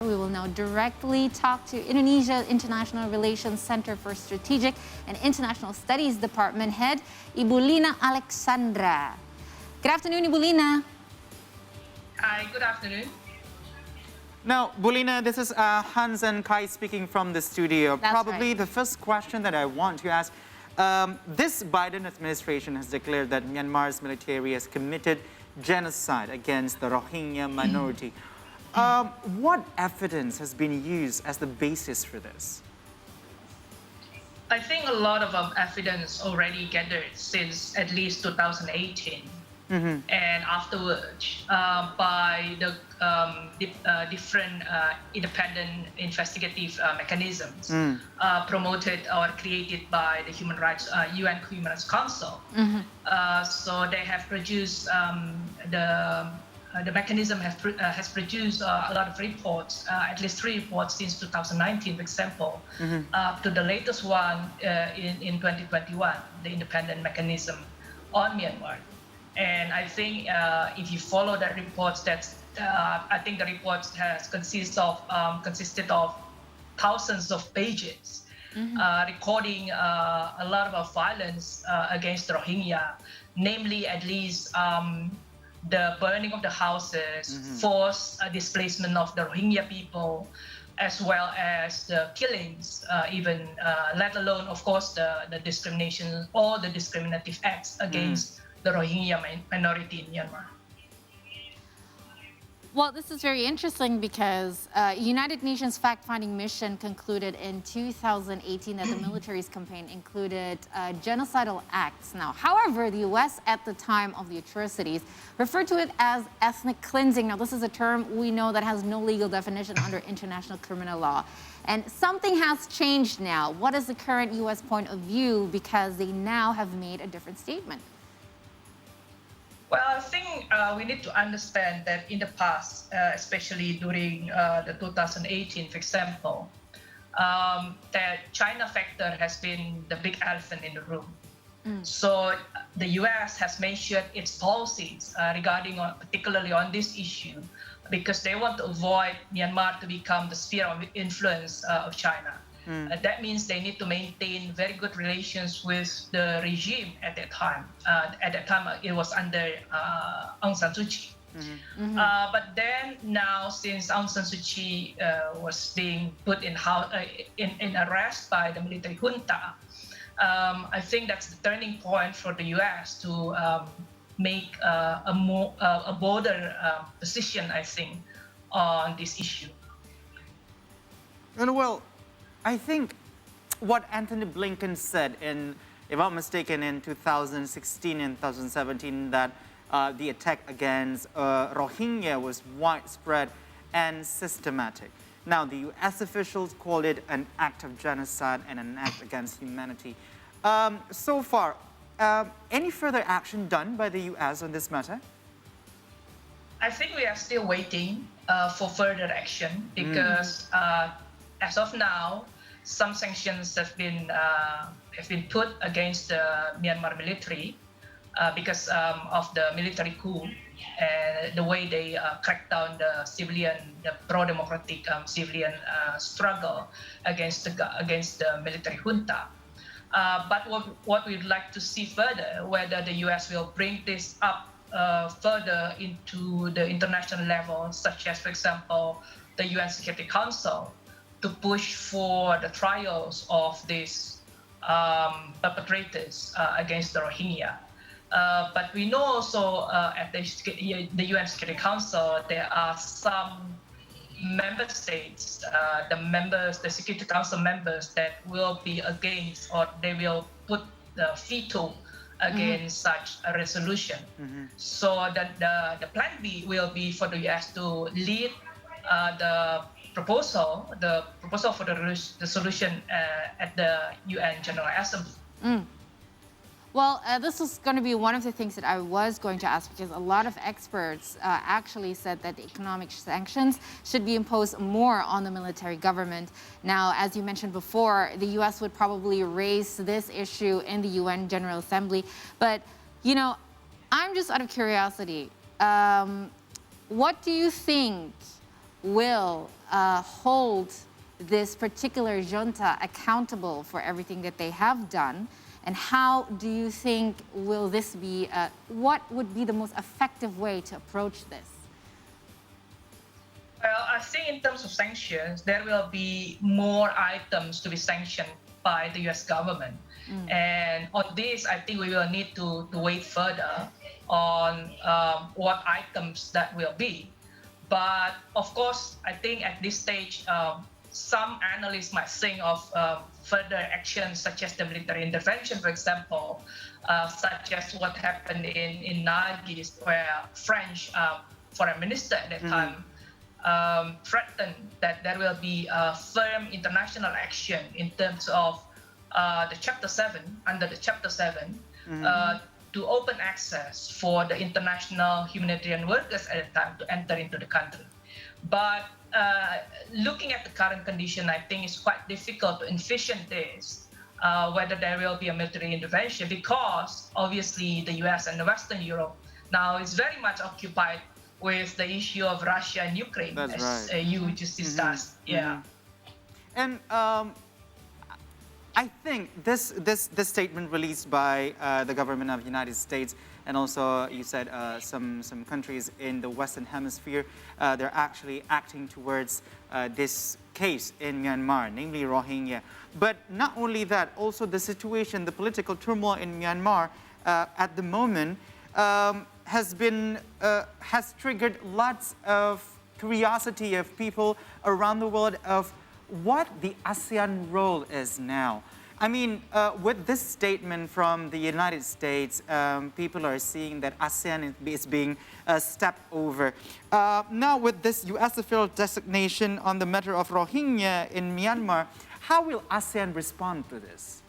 We will now directly talk to Indonesia International Relations Center for Strategic and International Studies Department Head, Ibu Lina Alexandra. Good afternoon, Ibu Lina. Hi, good afternoon. Now, Bulina, this is Hans and Kai speaking from the studio. That's Probably right. the first question that I want to ask, this Biden administration has declared that Myanmar's military has committed genocide against the Rohingya minority. What evidence has been used as the basis for this? I think a lot of evidence already gathered since at least 2018. And afterwards, by the different independent investigative mechanisms promoted or created by the UN Human Rights Council. So they have produced the mechanism has produced a lot of reports, at least 3 reports since 2019, for example, to the latest one in 2021, the independent mechanism on Myanmar. And I think if you follow that reports, I think the reports has consisted of thousands of pages, recording a lot of violence against the Rohingya, namely at least the burning of the houses, forced displacement of the Rohingya people, as well as the killings, even let alone, of course, the discrimination or the discriminative acts against the Rohingya minority in Myanmar. Well, this is very interesting because United Nations fact-finding mission concluded in 2018 that the military's campaign included genocidal acts. Now, however, the U.S. at the time of the atrocities referred to it as ethnic cleansing. Now, this is a term we know that has no legal definition under international criminal law. And something has changed now. What is the current U.S. point of view, because they now have made a different statement? Well, I think we need to understand that in the past, especially during the 2018, for example, that China factor has been the big elephant in the room. So the U.S. has measured its policies regarding, particularly on this issue, because they want to avoid Myanmar to become the sphere of influence of China. That means they need to maintain very good relations with the regime at that time. At that time, it was under Aung San Suu Kyi. But then now, since Aung San Suu Kyi was being put in arrest by the military junta, I think that's the turning point for the U.S. to make a bolder position, I think, on this issue. And well, I think what Anthony Blinken said in, if I'm not mistaken, in 2016 and 2017, that the attack against Rohingya was widespread and systematic. Now, the U.S. officials called it an act of genocide and an act against humanity. So far, any further action done by the U.S. on this matter? I think we are still waiting for further action because as of now, some sanctions have been put against the Myanmar military because of the military coup and the way they cracked down the pro-democratic civilian struggle against the military junta. But what we'd like to see further, whether the U.S. will bring this up further into the international level, such as, for example, the UN Security Council, to push for the trials of these perpetrators against the Rohingya. But we know also at the UN Security Council, there are some member states, the Security Council members that will be against, or they will put the veto against such a resolution. So the plan B will be for the US to lead the proposal for the solution at the UN General Assembly. Well, this is going to be one of the things that I was going to ask, because a lot of experts actually said that the economic sanctions should be imposed more on the military government. Now, as you mentioned before, the U.S. would probably raise this issue in the UN General Assembly. But, you know, I'm just out of curiosity, what do you think will hold this particular junta accountable for everything that they have done? And how do you think will this be, what would be the most effective way to approach this? Well, I think in terms of sanctions, there will be more items to be sanctioned by the US government. And on this, I think we will need to wait further on what items that will be. But of course, I think at this stage, some analysts might think of further actions such as the military intervention, for example, such as what happened in Nagis, where French foreign minister at that time threatened that there will be a firm international action in terms of the Chapter 7, under the Chapter 7, to open access for the international humanitarian workers at the time to enter into the country. But looking at the current condition, I think it's quite difficult to envision this, whether there will be a military intervention, because obviously the US and the Western Europe now is very much occupied with the issue of Russia and Ukraine, That's as right. you just discussed. Yeah. And I think this statement released by the government of the United States, and also you said some countries in the Western Hemisphere, they're actually acting towards this case in Myanmar, namely Rohingya. But not only that, also the situation, the political turmoil in Myanmar at the moment has triggered lots of curiosity of people around the world of what the ASEAN role is now. I mean, with this statement from the United States, people are seeing that ASEAN is being stepped over. Now, with this U.S. official designation on the matter of Rohingya in Myanmar, how will ASEAN respond to this?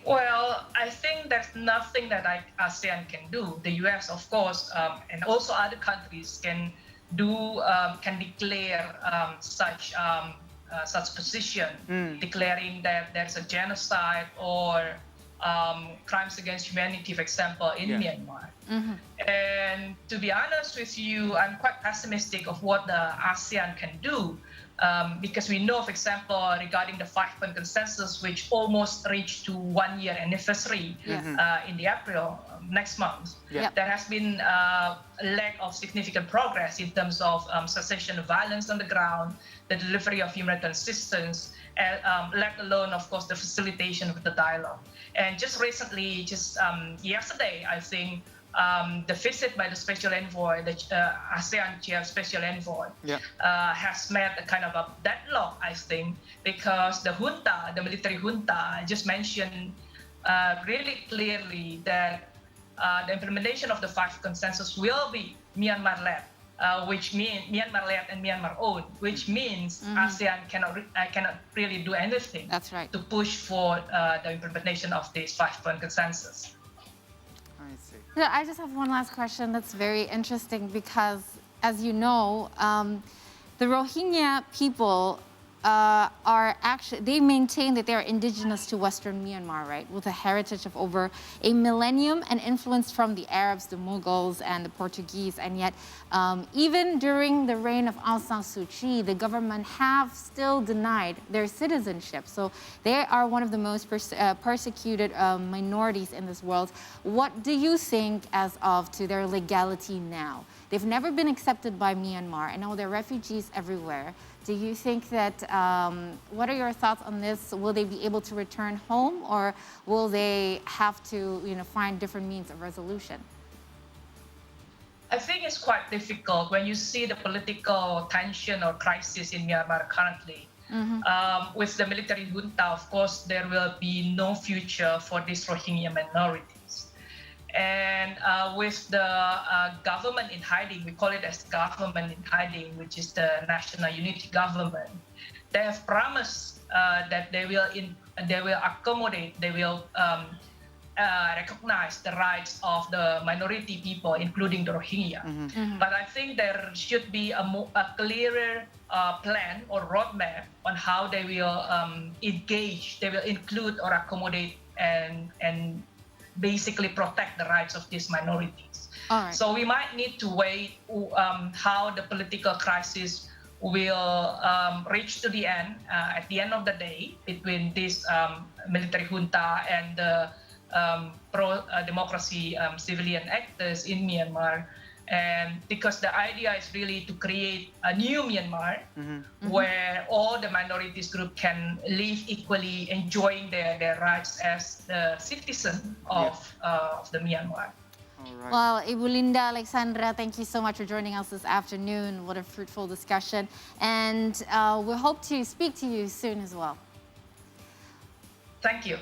Well, I think there's nothing that ASEAN can do. The U.S., of course, and also other countries can declare such position, declaring that there's a genocide or crimes against humanity, for example, in Myanmar. And to be honest with you, I'm quite pessimistic of what the ASEAN can do, because we know, for example, regarding the 5-point consensus, which almost reached to 1-year anniversary in the April next month, there has been a lack of significant progress in terms of cessation of violence on the ground, the delivery of humanitarian assistance, let alone, of course, the facilitation of the dialogue. And just recently, yesterday, I think, the visit by the special envoy, the ASEAN chair special envoy, has met a kind of a deadlock, I think, because the junta, the military junta, just mentioned really clearly that the implementation of the 5 consensus will be Myanmar-led, which means Myanmar-led and Myanmar-owned, which means ASEAN cannot really do anything to push for the implementation of this 5-point consensus. I see. Yeah, I just have one last question that's very interesting because, as you know, the Rohingya people they maintain that they are indigenous to Western Myanmar, right? With a heritage of over a millennium and influence from the Arabs, the Mughals, and the Portuguese. And yet, even during the reign of Aung San Suu Kyi, the government have still denied their citizenship. So they are one of the most persecuted minorities in this world. What do you think as of to their legality now? They've never been accepted by Myanmar, and now they're refugees everywhere. Do you think that, what are your thoughts on this? Will they be able to return home, or will they have to, find different means of resolution? I think it's quite difficult when you see the political tension or crisis in Myanmar currently. With the military junta, of course, there will be no future for these Rohingya minorities. And with the government in hiding, we call it as government in hiding, which is the National Unity Government, they have promised that they will accommodate, they will recognize the rights of the minority people, including the Rohingya. But I think there should be a clearer plan or roadmap on how they will engage, they will include or accommodate and basically protect the rights of these minorities. So we might need to wait how the political crisis will reach to the end, at the end of the day, between this military junta and the pro-democracy civilian actors in Myanmar. And because the idea is really to create a new Myanmar where all the minorities group can live equally, enjoying their rights as the citizen of the Myanmar. All right. Well, Ibu Lina Alexandra, thank you so much for joining us this afternoon. What a fruitful discussion. And we hope to speak to you soon as well. Thank you.